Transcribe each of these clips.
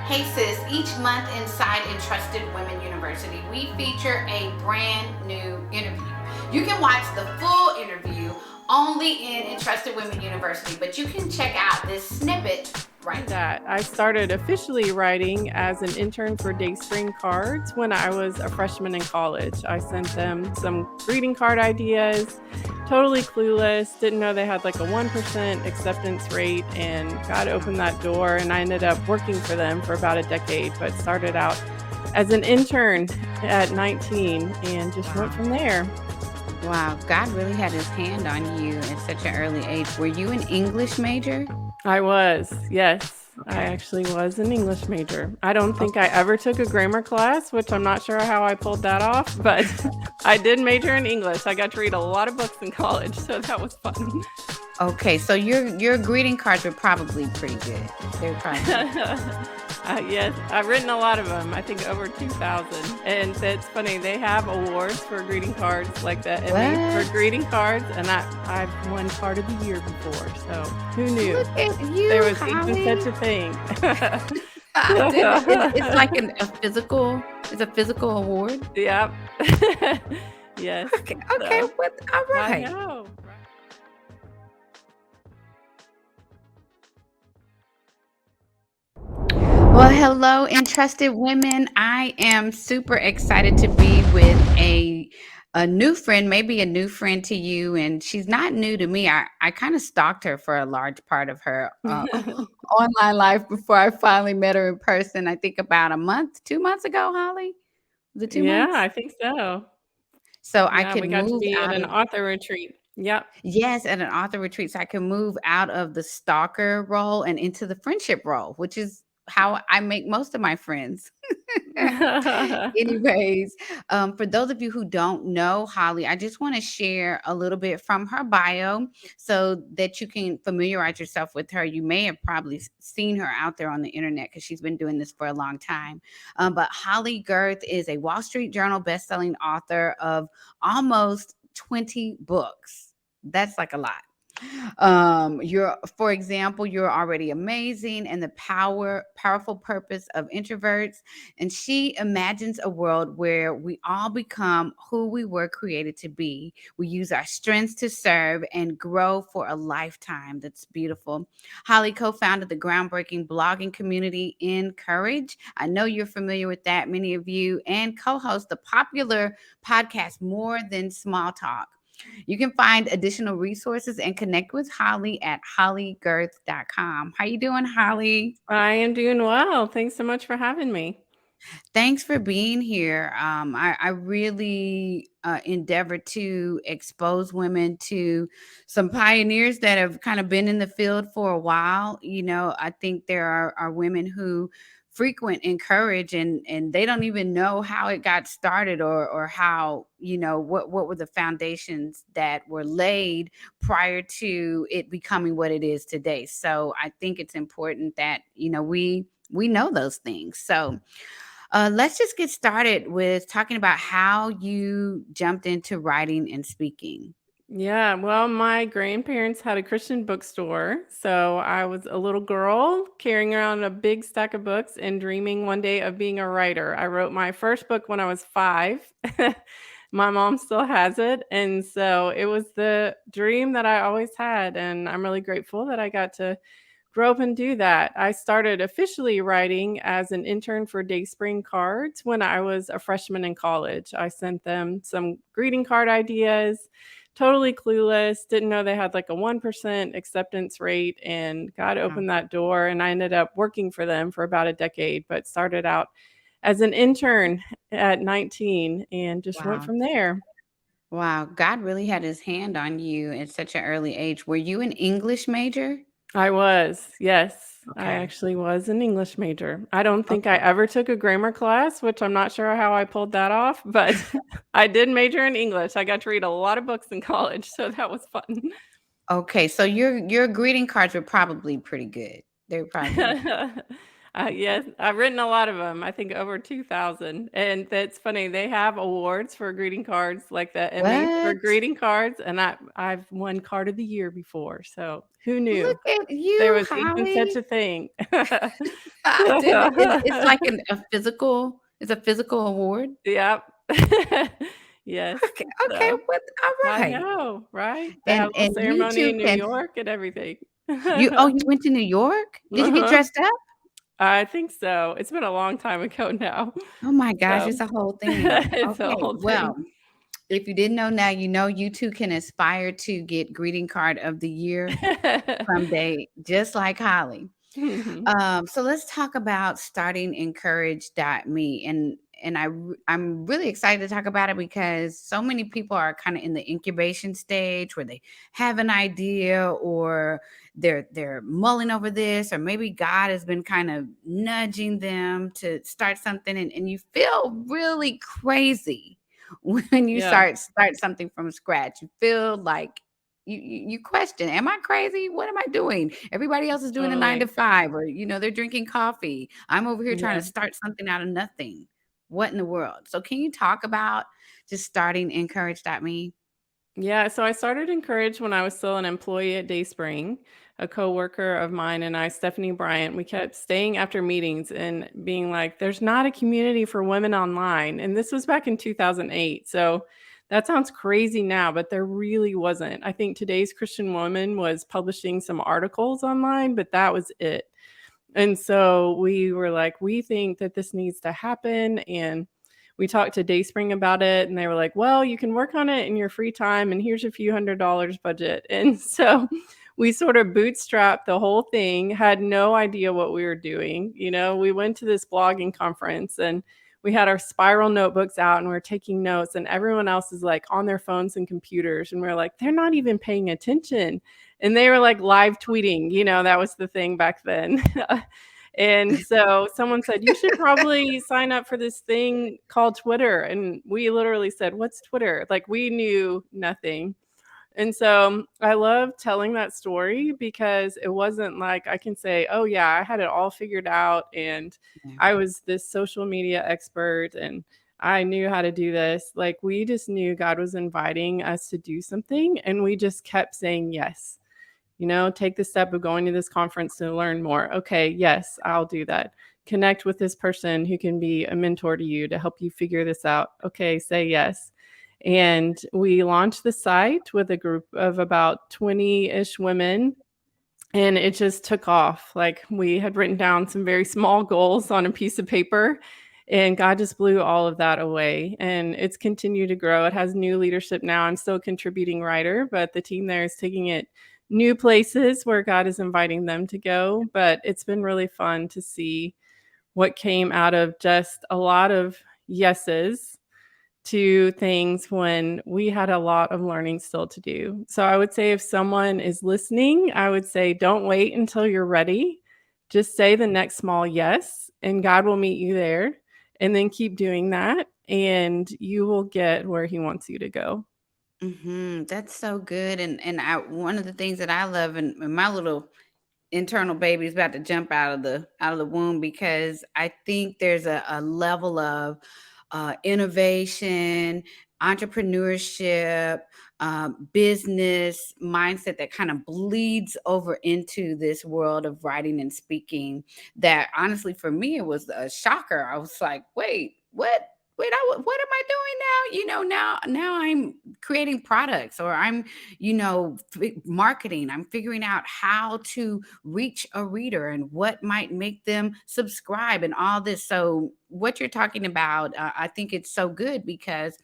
Hey sis, each month inside Entrusted Women University, we feature a brand new interview. You can watch the full interview only in Entrusted Women University, but you can check out this snippet right now. That I started officially writing as an intern for Dayspring Cards when I was a freshman in college. I sent them some greeting card ideas, totally clueless, didn't know they had like a 1% acceptance rate, and God opened that door. And I ended up working for them for about a decade, but started out as an intern at 19 and just went from there. Wow, God really had his hand on you at such an early age. Were you an English major? I was, yes. I Okay. actually was an English major. I don't think I ever took a grammar class, which I'm not sure how I pulled that off, but I did major in English. I got to read a lot of books in college, so that was fun. Okay, so your greeting cards were probably pretty good. They were probably Yes, I've written a lot of them. I think over 2,000. And it's funny, they have awards for greeting cards like the Emmy for what? greeting cards, and I've won card of the year before. So who knew Look at there you, was even such Holly. a thing? It's like it's a physical award. Yep. Yes. Okay, okay, So what? All I right. know. Well, hello, Entrusted Women. I am super excited to be with a new friend, maybe a new friend to you, and she's not new to me. I kind of stalked her for a large part of her online life before I finally met her in person. I think about a month, 2 months ago, Holly. Was it two Yeah, months? I think so. So I Yeah, could we got to move be at out an of author retreat. Yep. yes, at an author retreat. So I can move out of the stalker role and into the friendship role, which is how I make most of my friends. Anyways, for those of you who don't know Holly, I just want to share a little bit from her bio so that you can familiarize yourself with her. You may have probably seen her out there on the internet because she's been doing this for a long time. But Holley Gerth is a Wall Street Journal bestselling author of almost 20 books. That's like a lot. You're, for example, you're already amazing and the powerful purpose of introverts. And she imagines a world where we all become who we were created to be. We use our strengths to serve and grow for a lifetime. That's beautiful. Holly co-founded the groundbreaking blogging community Encourage. I know you're familiar with that, many of you, and co-host the popular podcast More Than Small Talk. You can find additional resources and connect with Holly at hollygerth.com. How you doing, Holly? I am doing well. Thanks so much for having me. Thanks for being here. I really endeavor to expose women to some pioneers that have kind of been in the field for a while. You know, I think there are women who frequent encourage and they don't even know how it got started or how, you know, what were the foundations that were laid prior to it becoming what it is today. So I think it's important that, you know, we know those things. So let's just get started with talking about how you jumped into writing and speaking. Yeah, well, my grandparents had a Christian bookstore. So I was a little girl carrying around a big stack of books and dreaming one day of being a writer. I wrote my first book when I was 5. My mom still has it. And so it was the dream that I always had. And I'm really grateful that I got to grow up and do that. I started officially writing as an intern for Dayspring Cards when I was a freshman in college. I sent them some greeting card ideas, totally clueless, didn't know they had like a 1% acceptance rate, and God Wow. opened that door. And I ended up working for them for about a decade, but started out as an intern at 19 and just went Wow. from there. Wow. God really had his hand on you at such an early age. Were you an English major? I was, yes. I Okay. actually was an English major. I don't think I Okay. ever took a grammar class, which I'm not sure how I pulled that off, but I did major in English. I got to read a lot of books in college, so that was fun. Okay. So your greeting cards were probably pretty good. They were probably Yes, I've written a lot of them. I think over 2,000, and that's funny, they have awards for greeting cards, like the Emmys for What? greeting cards, and I've won card of the year before, so who Look knew at there you, was even such Holly. a thing? It's like it's a physical award? Yep. Yes, Okay, okay, so what I alright. know, right? They had a little And you ceremony too in New can York and everything. you went to New York? Did you get Uh-huh. dressed up? I think so. It's been a long time ago now. Oh my gosh, So it's a whole thing. it's a Okay, whole well, thing. if you didn't know now, you know you too can aspire to get greeting card of the year someday, just like Holly. Mhm. So let's talk about starting encourage.me. I'm really excited to talk about it because so many people are kind of in the incubation stage where they have an idea or they're mulling over this, or maybe God has been kind of nudging them to start something, and you feel really crazy when you Yeah, start something from scratch. You feel like you question, am I crazy? What am I doing? Everybody else is doing a 9 to totally. 5, or they're drinking coffee. I'm over here trying to Yeah. start something out of nothing. What in the world? So can you talk about just starting encourage.me? Yeah, so I started Encourage when I was still an employee at Dayspring. A coworker of mine and I, Stephanie Bryant, we kept staying after meetings and being like, there's not a community for women online. And this was back in 2008. So that sounds crazy now, but there really wasn't. I think Today's Christian Woman was publishing some articles online, but that was it. And so we were like, we think that this needs to happen. And we talked to Dayspring about it, and they were like, well, you can work on it in your free time, and here's a few $100 budget. And so we sort of bootstrapped the whole thing, had no idea what we were doing. We went to this blogging conference and we had our spiral notebooks out and we are taking notes, and everyone else is like on their phones and computers. And we're like, they're not even paying attention. And they were like live tweeting, that was the thing back then. And so someone said, you should probably sign up for this thing called Twitter. And we literally said, what's Twitter? Like we knew nothing. And so I love telling that story because it wasn't like I can say, oh, yeah, I had it all figured out and Yeah. I was this social media expert and I knew how to do this. Like we just knew God was inviting us to do something and we just kept saying yes. Take the step of going to this conference to learn more. Okay, yes, I'll do that. Connect with this person who can be a mentor to you to help you figure this out. Okay, say yes. And we launched the site with a group of about 20-ish women, and it just took off. Like we had written down some very small goals on a piece of paper, and God just blew all of that away. And it's continued to grow. It has new leadership now. I'm still a contributing writer, but the team there is taking it new places where God is inviting them to go. But it's been really fun to see what came out of just a lot of yeses to things when we had a lot of learning still to do. So I would say if someone is listening, I would say don't wait until you're ready. Just say the next small yes, and God will meet you there. And then keep doing that, and you will get where He wants you to go. That's so good. And one of the things that I love, and my little internal baby is about to jump out of the womb, because I think there's a level of innovation, entrepreneurship, business mindset that kind of bleeds over into this world of writing and speaking. That honestly, for me, it was a shocker. I was like, wait, what? Wait, what am I doing now? Now I'm creating products, or I'm, marketing. I'm figuring out how to reach a reader and what might make them subscribe and all this. So what you're talking about, I think it's so good because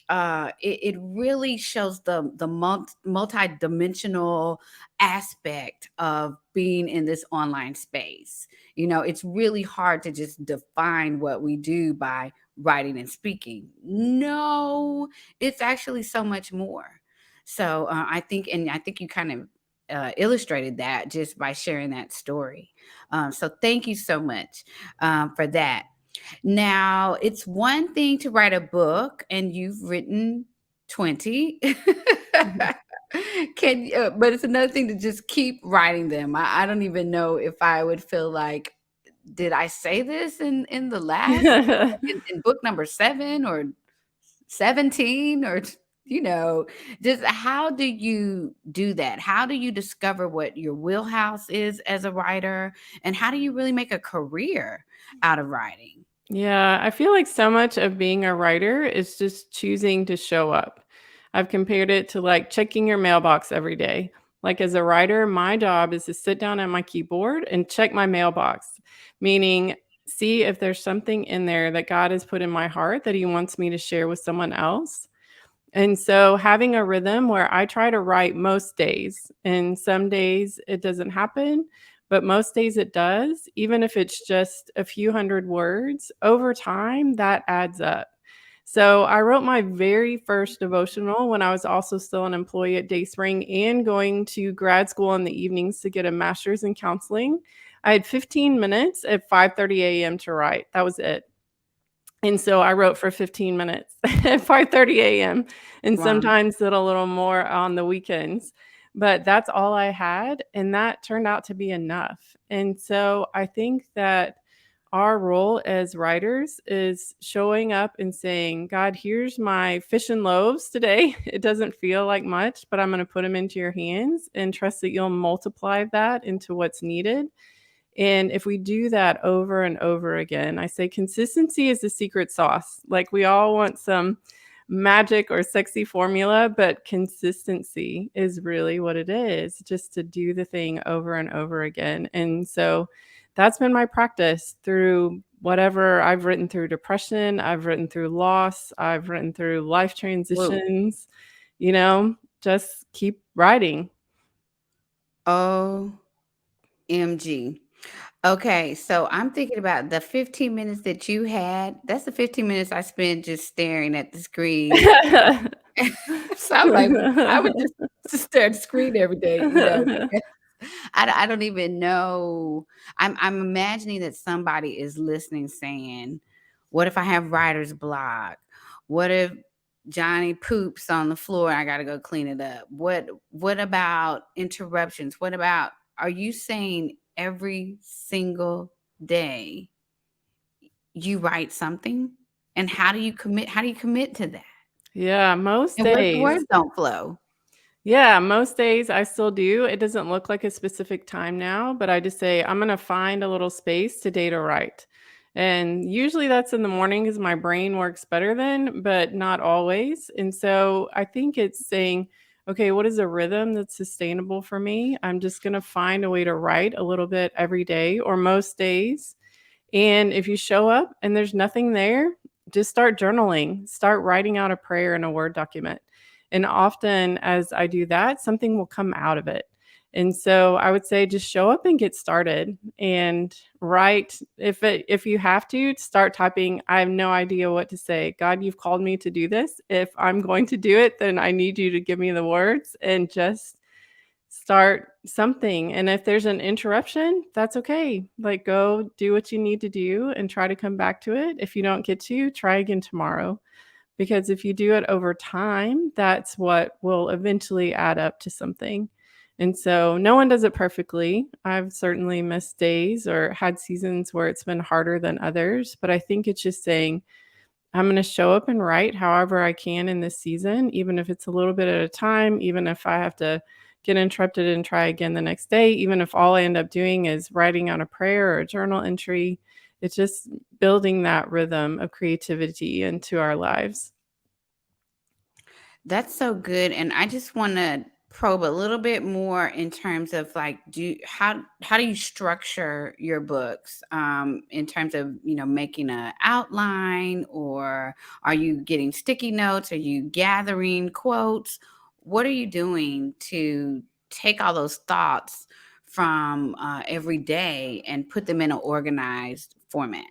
it really shows the multi-dimensional aspect of being in this online space. It's really hard to just define what we do by writing and speaking. No, it's actually so much more. So I think you kind of illustrated that just by sharing that story. So thank you so much for that. Now, it's one thing to write a book, and you've written 20. Mhm. But it's another thing to just keep writing them. I don't even know if I would feel like did I say this in the last in book number 7 or 17 or just how do you do that? How do you discover what your wheelhouse is as a writer, and how do you really make a career out of writing? Yeah, I feel like so much of being a writer is just choosing to show up. I've compared it to like checking your mailbox every day. Like as a writer, my job is to sit down at my keyboard and check my mailbox, meaning see if there's something in there that God has put in my heart that he wants me to share with someone else. And so having a rhythm where I try to write most days, and some days it doesn't happen, but most days it does, even if it's just a few hundred words, over time that adds up. So I wrote my very first devotional when I was also still an employee at Dayspring and going to grad school in the evenings to get a master's in counseling. I had 15 minutes at 5:30 a.m. to write. That was it. And so I wrote for 15 minutes at 5:30 a.m. and Wow. sometimes did a little more on the weekends. But that's all I had, and that turned out to be enough. And so I think that our role as writers is showing up and saying, God, here's my fish and loaves today. It doesn't feel like much, but I'm going to put them into your hands and trust that you'll multiply that into what's needed. And if we do that over and over again, I say consistency is the secret sauce. Like we all want some magic or sexy formula, but consistency is really what it is, just to do the thing over and over again. And so that's been my practice through whatever I've written through depression, I've written through loss, I've written through life Whoa. transitions, you know, just keep writing. OMG. Okay, so I'm thinking about the 15 minutes that you had. That's the 15 minutes I spent just staring at the screen. So I'm like, I would just stare at the screen every day, because I don't even know. I'm imagining that somebody is listening saying, "What if I have writer's block? What if Johnny poops on the floor and I gotta go clean it up? What about interruptions? What about are you saying every single day you write something? And how do you commit to that? Yeah, most And what if the days. words don't flow? Yeah, most days I still do. It doesn't look like a specific time now, but I just say, I'm going to find a little space today to write. And usually that's in the morning because my brain works better then, but not always. And so I think it's saying, okay, what is a rhythm that's sustainable for me? I'm just going to find a way to write a little bit every day or most days. And if you show up and there's nothing there, just start journaling, start writing out a prayer in a Word document. And often as I do that, something will come out of it. And so I would say just show up and get started and write. If you have to start typing, I have no idea what to say. God, you've called me to do this. If I'm going to do it, then I need you to give me the words and just start something. And if there's an interruption, that's okay. Like go do what you need to do and try to come back to it. If you don't get to, try again tomorrow. Because if you do it over time, that's what will eventually add up to something. And so no one does it perfectly. I've certainly missed days or had seasons where it's been harder than others, but I think it's just saying, I'm going to show up and write however I can in this season, even if it's a little bit at a time, even if I have to get interrupted and try again the next day, even if all I end up doing is writing out a prayer or a journal entry. It's just building that rhythm of creativity into our lives. That's so good, and I just wanna probe a little bit more in terms of, like, how do you structure your books, in terms of, making a outline, or are you getting sticky notes? Are you gathering quotes? What are you doing to take all those thoughts from, every day and put them in an organized format?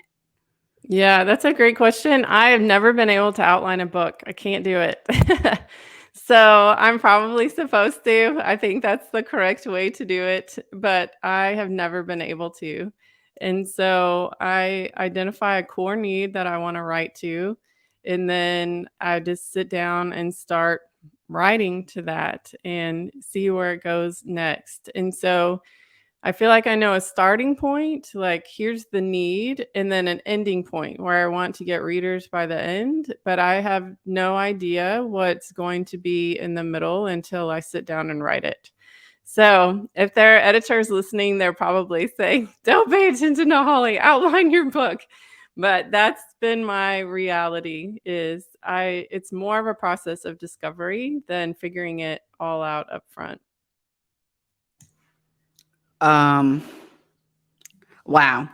Yeah, that's a great question. I have never been able to outline a book. I can't do it. So I'm probably supposed to. I think that's the correct way to do it, but I have never been able to. And so I identify a core need that I want to write to, and then I just sit down and start writing to that and see where it goes next. And so I feel like I know a starting point, like here's the need, and then an ending point where I want to get readers by the end, but I have no idea what's going to be in the middle until I sit down and write it. So, if there are editors listening, they're probably saying, "Don't pay attention to Holly, outline your book." But that's been my reality is it's more of a process of discovery than figuring it all out up front. Um, wow.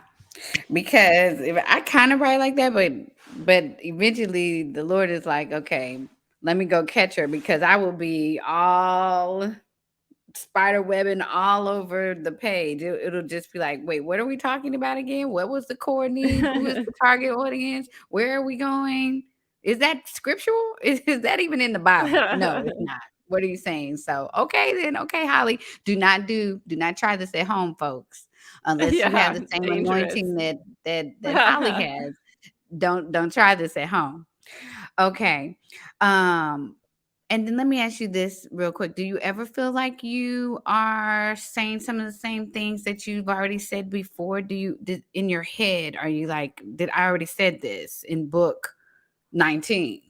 Because if I kind of write like that, but eventually the Lord is like, okay, let me go catch her because I will be all spider webbing all over the page. It'll just be like, wait, what are we talking about again? What was the core need? Who is the target audience? Where are we going? Is that scriptural? Is that even in the Bible? No, it's not. What are you saying? So okay then, okay, Holly, do not try this at home, folks, unless you have Yeah, the same dangerous. anointing that Holly has. Don't try this at home. Okay. Um, and then let me ask you this real quick. Do you ever feel like you are saying some of the same things that you've already said before? In your head, are you like, did I already said this in book 19?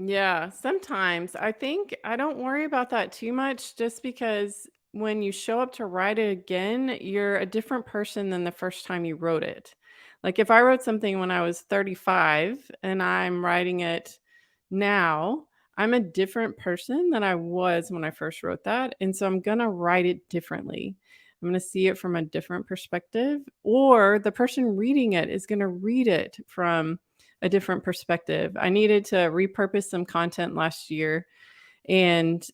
Yeah, sometimes I think I don't worry about that too much just because when you show up to write it again, you're a different person than the first time you wrote it. Like if I wrote something when I was 35 and I'm writing it now, I'm a different person than I was when I first wrote that. And so I'm going to write it differently. I'm going to see it from a different perspective, or the person reading it is going to read it from a different perspective. I needed to repurpose some content last year, and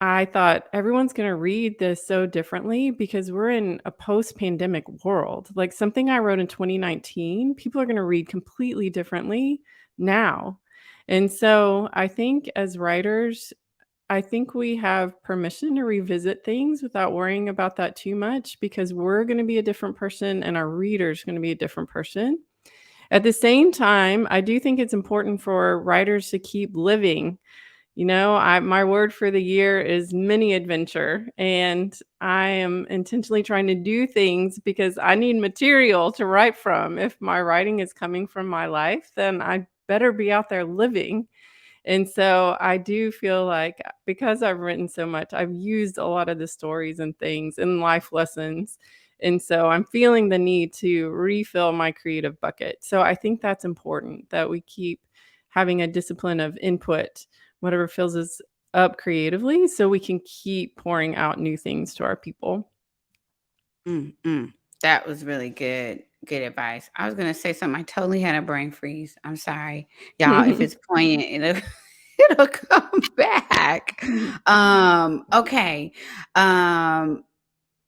I thought everyone's going to read this so differently because we're in a post-pandemic world. Like something I wrote in 2019, people are going to read completely differently now. And so I think as writers, I think we have permission to revisit things without worrying about that too much because we're going to be a different person and our reader's going to be a different person. At the same time, I do think it's important for writers to keep living. My word for the year is mini adventure, and I am intentionally trying to do things because I need material to write from. If my writing is coming from my life, then I better be out there living. And so I do feel like because I've written so much, I've used a lot of the stories and things and life lessons. And so I'm feeling the need to refill my creative bucket. So I think that's important that we keep having a discipline of input, whatever fills us up creatively, so we can keep pouring out new things to our people. Mm-mm. That was really good. Good advice. I was gonna say something. I totally had a brain freeze. I'm sorry, y'all. If it's poignant, it'll come back. Okay. Um,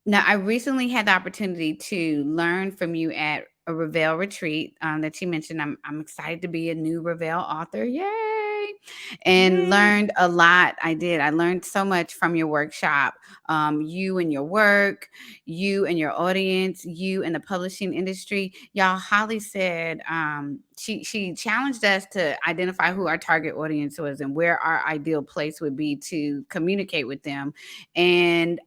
Now, I recently had the opportunity to learn from you at a Reveal retreat that you mentioned. I'm excited to be a new Reveal author. Yay! And Yay. learned a lot. I did. I learned so much from your workshop. You and your work, you and your audience, you and the publishing industry. Y'all, Holly said she challenged us to identify who our target audience was and where our ideal place would be to communicate with them. And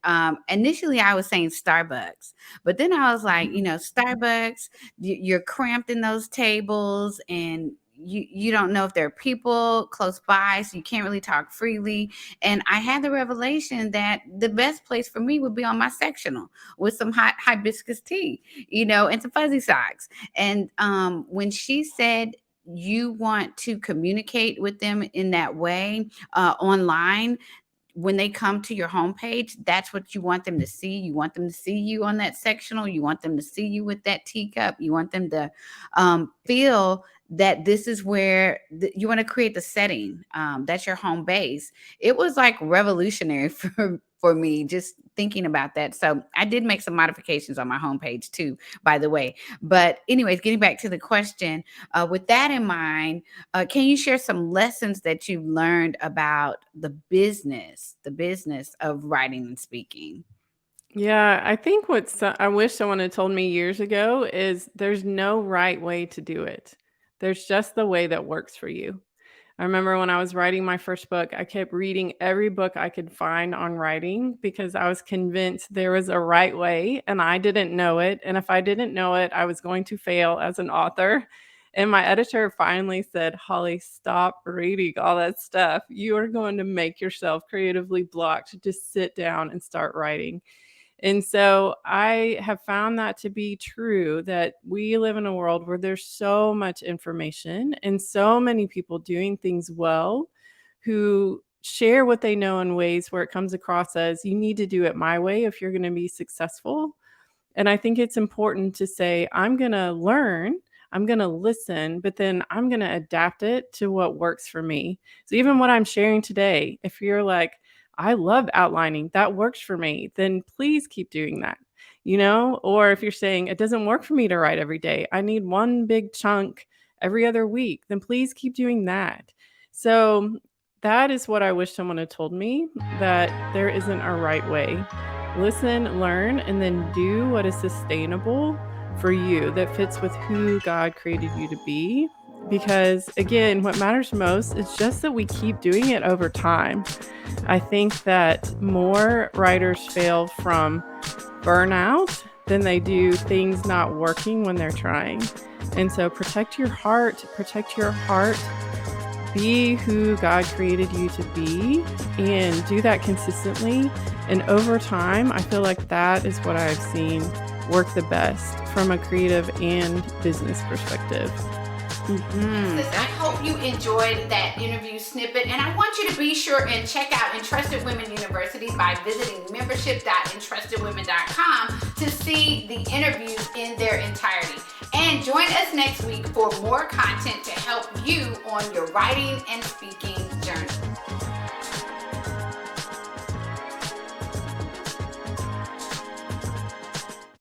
initially, I was saying Starbucks, but then I was like, Starbucks, you're cramped in those tables, and you don't know if there are people close by, so you can't really talk freely. And I had the revelation that the best place for me would be on my sectional with some hot hibiscus tea, and some fuzzy socks. And when she said you want to communicate with them in that way online, when they come to your homepage, that's what you want them to see. You want them to see you on that sectional. You want them to see you with that teacup. You want them to feel that this is where you want to create the setting. That's your home base. It was like revolutionary for me just thinking about that. So I did make some modifications on my homepage too, by the way. But anyways, getting back to the question, with that in mind, can you share some lessons that you've learned about the business of writing and speaking? Yeah, I think I wish someone had told me years ago is there's no right way to do it. There's just the way that works for you. I remember when I was writing my first book, I kept reading every book I could find on writing because I was convinced there was a right way and I didn't know it. And if I didn't know it, I was going to fail as an author. And my editor finally said, Holly, stop reading all that stuff. You are going to make yourself creatively blocked. Just sit down and start writing. And so I have found that to be true, that we live in a world where there's so much information and so many people doing things well who share what they know in ways where it comes across as you need to do it my way if you're going to be successful. And I think it's important to say, I'm going to learn, I'm going to listen, but then I'm going to adapt it to what works for me. So even what I'm sharing today, if you're like, I love outlining, that works for me, then please keep doing that, or if you're saying it doesn't work for me to write every day, I need one big chunk every other week, then please keep doing that. So that is what I wish someone had told me, that there isn't a right way. Listen, learn, and then do what is sustainable for you that fits with who God created you to be. Because again, what matters most is just that we keep doing it over time. I think that more writers fail from burnout than they do things not working when they're trying. And so protect your heart, be who God created you to be, and do that consistently. And over time, I feel like that is what I've seen work the best from a creative and business perspective. Listen, I hope you enjoyed that interview snippet, and I want you to be sure and check out Entrusted Women University by visiting membership.entrustedwomen.com to see the interviews in their entirety. And join us next week for more content to help you on your writing and speaking journey.